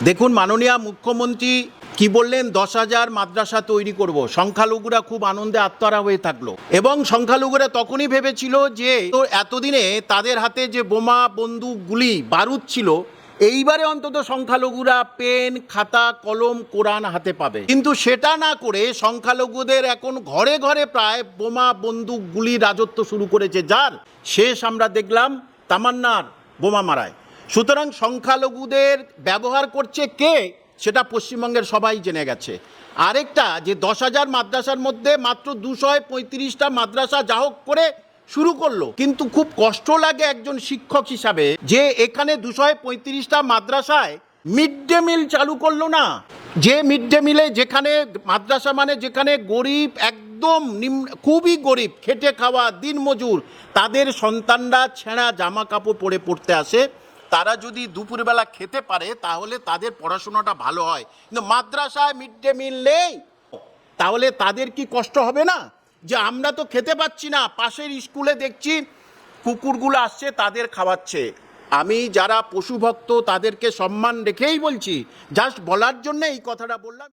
দেখুন মাননীয় মুখ্যমন্ত্রী কি বললেন, 10,000 মাদ্রাসা তৈরি করব। সংখ্যালঘুরা খুব আনন্দে আত্মহারা হয়ে থাকলো এবং সংখ্যালঘুরা তখনই ভেবেছিল যে এতদিনে তাদের হাতে যে বোমা বন্দুক গুলি বারুদ ছিল, এইবারে অন্তত সংখ্যালঘুরা পেন খাতা কলম কোরআন হাতে পাবে। কিন্তু সেটা না করে সংখ্যালঘুদের এখন ঘরে ঘরে প্রায় বোমা বন্দুক গুলি রাজত্ব শুরু করেছে, যার শেষ আমরা দেখলাম তামান্নার বোমা মারায়। সুতরাং সংখ্যালঘুদের ব্যবহার করছে কে, সেটা পশ্চিমবঙ্গের সবাই জেনে গেছে। আরেকটা যে 10,000 মাদ্রাসার মধ্যে মাত্র 235টা মাদ্রাসা যা হোক করে শুরু করলো, কিন্তু খুব কষ্ট লাগে একজন শিক্ষক হিসাবে যে এখানে 235টা মাদ্রাসায় মিড ডে মিল চালু করলো না। যে মিড ডে মিলে, যেখানে মাদ্রাসা মানে যেখানে গরিব, একদম খুবই গরিব, খেটে খাওয়া দিনমজুর, তাদের সন্তানরা ছেঁড়া জামা কাপড় পরে পড়তে আসে, তারা যদি দুপুরবেলা খেতে পারে তাহলে তাদের পড়াশোনাটা ভালো হয়। কিন্তু মাদ্রাসায় মিড ডে মিল নেই, তাহলে তাদের কি কষ্ট হবে না যে আমরা তো খেতে পাচ্ছি না, পাশের স্কুলে দেখছি কুকুরগুলো আসছে তাদের খাওয়াচ্ছে। আমি যারা পশুভক্ত তাদেরকে সম্মান রেখেই বলছি, জাস্ট বলার জন্য এই কথাটা বললাম।